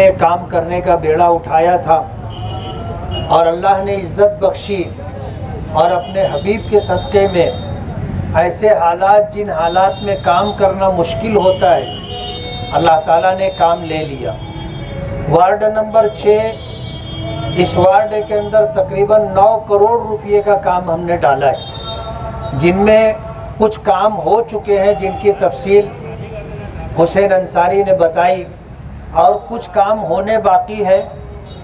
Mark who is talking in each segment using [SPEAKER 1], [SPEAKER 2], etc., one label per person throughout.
[SPEAKER 1] हमने काम करने का बेड़ा उठाया था और अल्लाह ने इज़्ज़त बख्शी और अपने हबीब के सदक़े में ऐसे हालात, जिन हालात में काम करना मुश्किल होता है, अल्लाह ताला ने काम ले लिया। वार्ड नंबर 6, इस वार्ड के अंदर तकरीबन 9 करोड़ रुपए का काम हमने डाला है, जिनमें कुछ काम हो चुके हैं जिनकी तफसील हुसैन अंसारी ने बताई और कुछ काम होने बाकी है।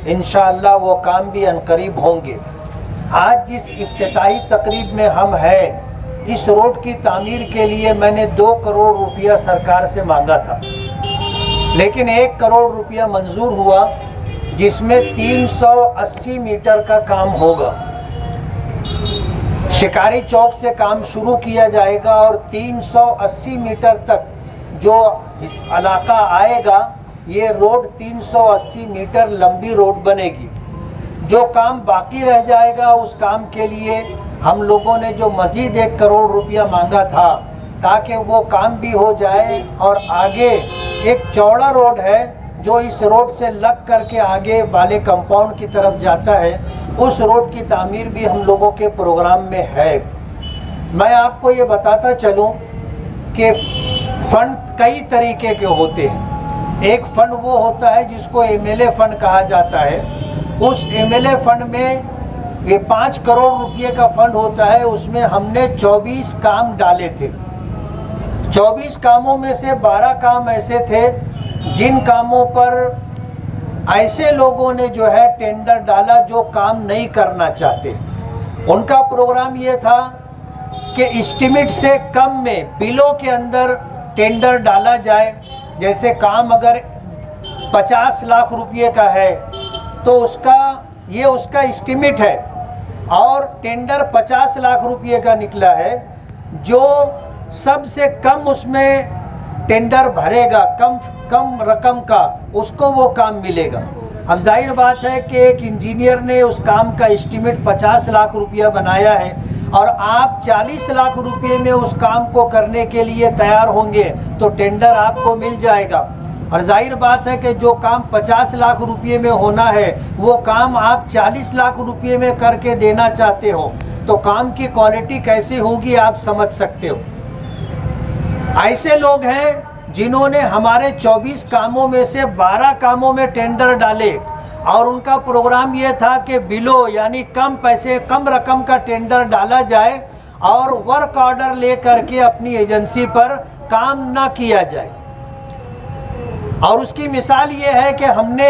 [SPEAKER 1] इंशाअल्लाह वो काम भी अनकरीब होंगे। आज जिस इफ्तिताही तकरीब में हम हैं, इस रोड की तामीर के लिए मैंने 2 करोड़ रुपया सरकार से मांगा था, लेकिन 1 करोड़ रुपया मंजूर हुआ, जिसमें 380 मीटर का काम होगा। शिकारी चौक से काम शुरू किया जाएगा और 380 मीटर तक जो इस इलाका आएगा, ये रोड 380 मीटर लंबी रोड बनेगी। जो काम बाकी रह जाएगा, उस काम के लिए हम लोगों ने जो मज़ीद 1 करोड़ रुपया मांगा था, ताकि वो काम भी हो जाए। और आगे एक चौड़ा रोड है जो इस रोड से लग करके आगे वाले कंपाउंड की तरफ जाता है, उस रोड की तामीर भी हम लोगों के प्रोग्राम में है। मैं आपको ये बताता चलूँ कि फ़ंड कई तरीके के होते हैं। एक फ़ंड वो होता है जिसको MLA फ़ंड कहा जाता है। उस MLA फ़ंड में ये 5 करोड़ रुपये का फ़ंड होता है। उसमें हमने 24 काम डाले थे। 24 कामों में से 12 काम ऐसे थे जिन कामों पर ऐसे लोगों ने जो है टेंडर डाला जो काम नहीं करना चाहते। उनका प्रोग्राम ये था कि एस्टीमेट से कम में बिलों के अंदर टेंडर डाला जाए। जैसे काम अगर 50 लाख रुपये का है तो उसका एस्टीमेट है और टेंडर 50 लाख रुपये का निकला है। जो सबसे कम उसमें टेंडर भरेगा, कम रकम का, उसको वो काम मिलेगा। अब जाहिर बात है कि एक इंजीनियर ने उस काम का एस्टीमेट 50 लाख रुपया बनाया है और आप 40 लाख रुपये में उस काम को करने के लिए तैयार होंगे तो टेंडर आपको मिल जाएगा। और जाहिर बात है कि जो काम 50 लाख रुपये में होना है, वो काम आप 40 लाख रुपये में करके देना चाहते हो, तो काम की क्वालिटी कैसी होगी आप समझ सकते हो। ऐसे लोग हैं जिन्होंने हमारे 24 कामों में से 12 कामों में टेंडर डाले और उनका प्रोग्राम ये था कि बिलो यानी कम पैसे, कम रकम का टेंडर डाला जाए और वर्क ऑर्डर ले करके अपनी एजेंसी पर काम ना किया जाए। और उसकी मिसाल ये है कि हमने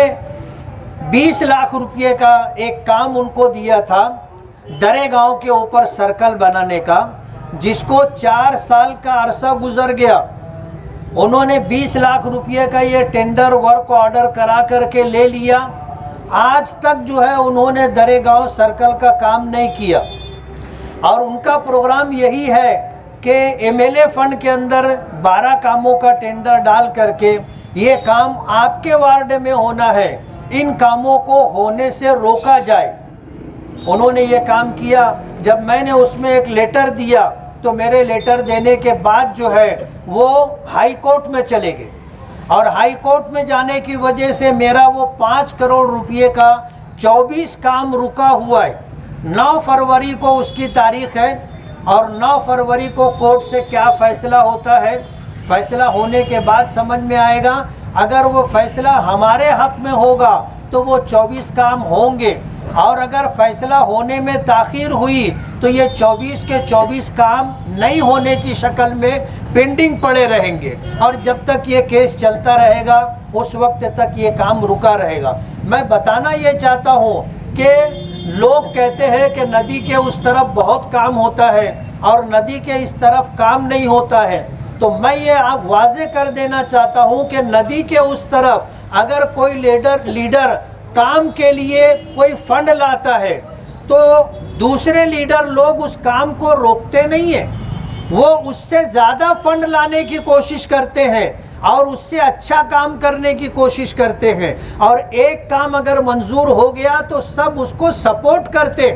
[SPEAKER 1] 20 लाख रुपये का एक काम उनको दिया था दरे गांव के ऊपर सर्कल बनाने का, जिसको 4 साल का अरसा गुजर गया। उन्होंने 20 लाख रुपये का ये टेंडर वर्क ऑर्डर करा करके ले लिया। आज तक जो है उन्होंने दरे गांव सर्कल का काम नहीं किया और उनका प्रोग्राम यही है कि MLA फंड के अंदर 12 कामों का टेंडर डाल करके ये काम आपके वार्ड में होना है, इन कामों को होने से रोका जाए। उन्होंने ये काम किया। जब मैंने उसमें एक लेटर दिया तो मेरे लेटर देने के बाद जो है वो हाई कोर्ट में चले गए और हाई कोर्ट में जाने की वजह से मेरा वो 5 करोड़ रुपये का 24 काम रुका हुआ है। 9 फरवरी को उसकी तारीख है और 9 फरवरी को कोर्ट से क्या फ़ैसला होता है, फ़ैसला होने के बाद समझ में आएगा। अगर वो फ़ैसला हमारे हक़ में होगा तो वो 24 काम होंगे और अगर फ़ैसला होने में ताख़ीर हुई तो ये 24 के 24 काम नहीं होने की शक्ल में पेंडिंग पड़े रहेंगे और जब तक ये केस चलता रहेगा उस वक्त तक ये काम रुका रहेगा। मैं बताना ये चाहता हूँ कि लोग कहते हैं कि नदी के उस तरफ बहुत काम होता है और नदी के इस तरफ काम नहीं होता है, तो मैं ये आप वाज़े कर देना चाहता हूँ कि नदी के उस तरफ अगर कोई लीडर काम के लिए कोई फंड लाता है तो दूसरे लीडर लोग उस काम को रोकते नहीं हैं, वो उससे ज़्यादा फंड लाने की कोशिश करते हैं और उससे अच्छा काम करने की कोशिश करते हैं। और एक काम अगर मंजूर हो गया तो सब उसको सपोर्ट करते,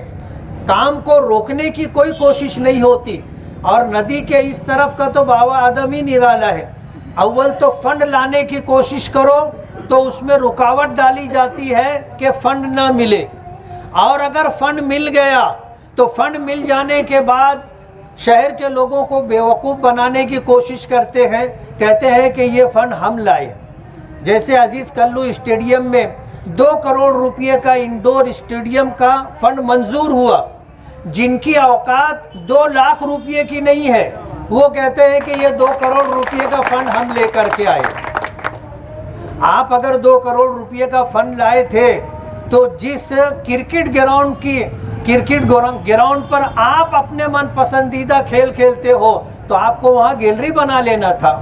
[SPEAKER 1] काम को रोकने की कोई कोशिश नहीं होती। और नदी के इस तरफ का तो बाबा आदम ही निराला है। अव्वल तो फंड लाने की कोशिश करो तो उसमें रुकावट डाली जाती है कि फ़ंड ना मिले, और अगर फ़ंड मिल गया तो फ़ंड मिल जाने के बाद शहर के लोगों को बेवकूफ़ बनाने की कोशिश करते हैं, कहते हैं कि ये फ़ंड हम लाए। जैसे अजीज़ कल्लू स्टेडियम में 2 करोड़ रुपये का इंडोर स्टेडियम का फ़ंड मंजूर हुआ, जिनकी औकात 2 लाख रुपये की नहीं है, वो कहते हैं कि ये 2 करोड़ रुपये का फ़ंड हम लेकर के आए। आप अगर 2 करोड़ रुपये का फ़ंड लाए थे तो जिस क्रिकेट ग्राउंड पर आप अपने मन पसंदीदा खेल खेलते हो तो आपको वहाँ गैलरी बना लेना था।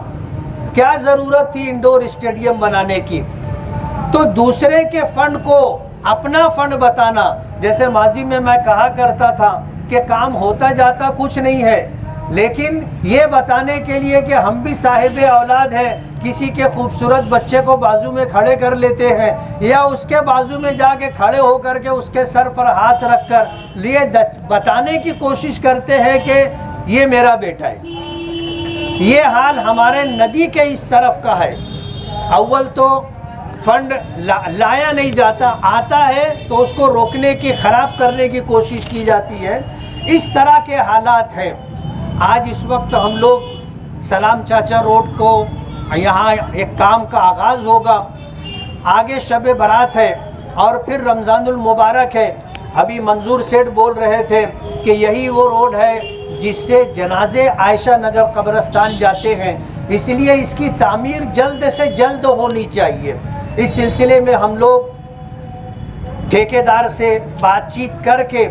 [SPEAKER 1] क्या ज़रूरत थी इंडोर स्टेडियम बनाने की? तो दूसरे के फ़ंड को अपना फ़ंड बताना, जैसे माजी में मैं कहा करता था कि काम होता जाता कुछ नहीं है, लेकिन ये बताने के लिए कि हम भी साहिब औलाद हैं, किसी के खूबसूरत बच्चे को बाजू में खड़े कर लेते हैं या उसके बाजू में जाके खड़े होकर के उसके सर पर हाथ रखकर लिए बताने की कोशिश करते हैं कि ये मेरा बेटा है। ये हाल हमारे नदी के इस तरफ का है। अव्वल तो फंड लाया नहीं जाता, आता है तो उसको रोकने की, ख़राब करने की कोशिश की जाती है। इस तरह के हालात हैं। आज इस वक्त हम लोग सलाम चाचा रोड को यहाँ एक काम का आगाज़ होगा, आगे शब बारात है और फिर रमज़ानुल मुबारक है। अभी मंजूर सेठ बोल रहे थे कि यही वो रोड है जिससे जनाजे आयशा नगर कब्रिस्तान जाते हैं, इसलिए इसकी तामीर जल्द से जल्द होनी चाहिए। इस सिलसिले में हम लोग ठेकेदार से बातचीत करके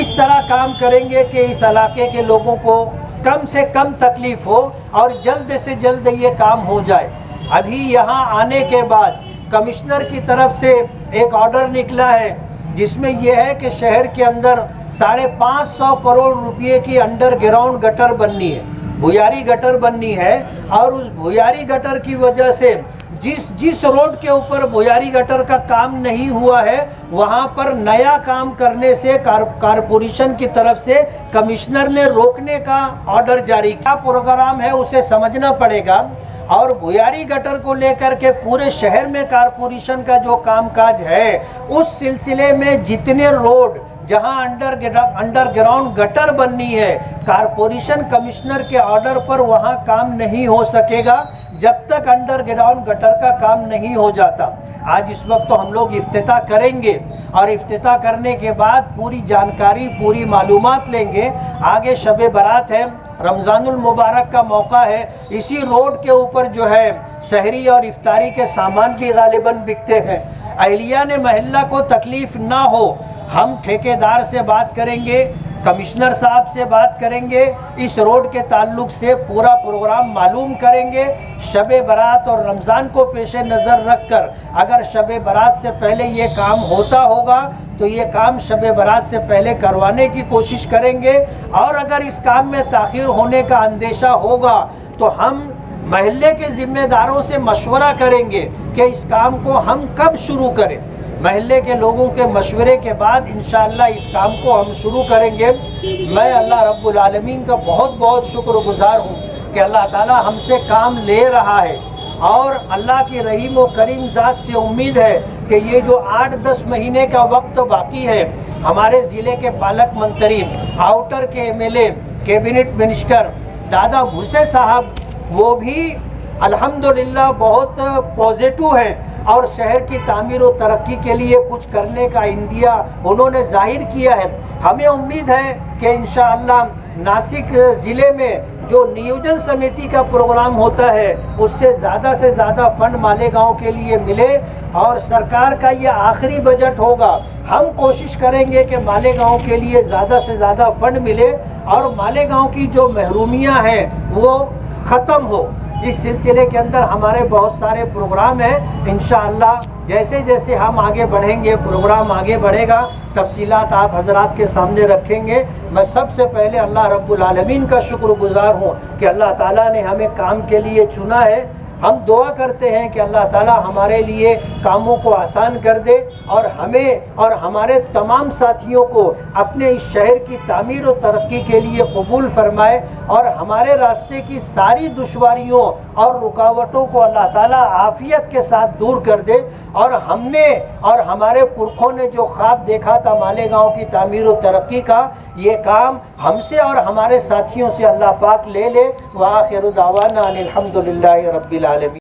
[SPEAKER 1] इस तरह काम करेंगे कि इस इलाके के लोगों को कम से कम तकलीफ़ हो और जल्द से जल्द ये काम हो जाए। अभी यहाँ आने के बाद कमिश्नर की तरफ से एक ऑर्डर निकला है जिसमें यह है कि शहर के अंदर 550 करोड़ रुपए की अंडरग्राउंड गटर बननी है, भुयारी गटर बननी है। और उस भुयारी गटर की वजह से जिस रोड के ऊपर भुयारी गटर का काम नहीं हुआ है वहाँ पर नया काम करने से कारपोरेशन की तरफ से कमिश्नर ने रोकने का ऑर्डर जारी किया। प्रोग्राम है उसे समझना पड़ेगा। और भुयारी गटर को लेकर के पूरे शहर में कारपोरेशन का जो कामकाज है, उस सिलसिले में जितने रोड जहां अंडरग्राउंड गटर बननी है, कारपोरेशन कमिश्नर के ऑर्डर पर वहां काम नहीं हो सकेगा जब तक अंडरग्राउंड गटर का काम नहीं हो जाता। आज इस वक्त तो हम लोग इफ्तिताह करेंगे और इफ्तिताह करने के बाद पूरी जानकारी, पूरी मालूमात लेंगे। आगे शब बारात है, रमज़ानुल मुबारक का मौका है। इसी रोड के ऊपर जो है सहरी और इफ्तारी के सामान भी गालिबन बिकते हैं। अहलिया ने महल्ला को तकलीफ़ ना हो, हम ठेकेदार से बात करेंगे, कमिश्नर साहब से बात करेंगे, इस रोड के ताल्लुक से पूरा प्रोग्राम मालूम करेंगे। शब बारात और रमज़ान को पेश नज़र रखकर अगर शब बारात से पहले ये काम होता होगा तो ये काम शब बारात से पहले करवाने की कोशिश करेंगे। और अगर इस काम में ताख़ीर होने का अंदेशा होगा तो हम महल्ले के ज़िम्मेदारों से मशवरा करेंगे कि इस काम को हम कब शुरू करें। महल्ले के लोगों के मशवरे के बाद इंशाअल्लाह इस काम को हम शुरू करेंगे। मैं अल्लाह रब्बुल आलमीन का बहुत बहुत शुक्रगुज़ार हूँ कि अल्लाह ताला हमसे काम ले रहा है। और अल्लाह की रहीम व करीम ज़ात से उम्मीद है कि ये जो 8-10 महीने का वक्त बाकी है, हमारे ज़िले के पालक मंत्री, आउटर के MLA, cabinet minister Dada Bhuse साहब, वो भी अल्हम्दुलिल्लाह बहुत पॉजिटिव हैं और शहर की तामीर और तरक्की के लिए कुछ करने का इंदिया उन्होंने जाहिर किया है। हमें उम्मीद है कि इंशाअल्लाह नासिक ज़िले में जो नियोजन समिति का प्रोग्राम होता है उससे से ज़्यादा फंड मालेगांव के लिए मिले। और सरकार का ये आखिरी बजट होगा, हम कोशिश करेंगे कि मालेगांव के लिए ज़्यादा से ज़्यादा फंड मिले और मालेगांव की जो महरूमियाँ हैं वो ख़त्म हो। इस सिलसिले के अंदर हमारे बहुत सारे प्रोग्राम हैं। इंशाअल्लाह जैसे जैसे हम आगे बढ़ेंगे, प्रोग्राम आगे बढ़ेगा, तफसीलात आप हजरात के सामने रखेंगे। मैं सबसे पहले अल्लाह रब्बुल आलमीन का शुक्रगुज़ार हूँ कि अल्लाह ताला ने हमें काम के लिए चुना है। हम दुआ करते हैं कि अल्लाह ताला हमारे लिए कामों को आसान कर दे और हमें और हमारे तमाम साथियों को अपने इस शहर की तामीर और तरक्की के लिए कबूल फरमाए। और हमारे रास्ते की सारी दुश्वारियों और रुकावटों को अल्लाह ताला आफियत के साथ दूर कर दे। और हमने और हमारे पुरखों ने जो ख्वाब देखा था मालेगांव की तामीर और तरक्की का, ये काम हमसे और हमारे साथियों से अल्लाह पाक ले ले। व आखिर दावाना अनिल हम्दुलिल्लाहि रब्बिल आलमीन।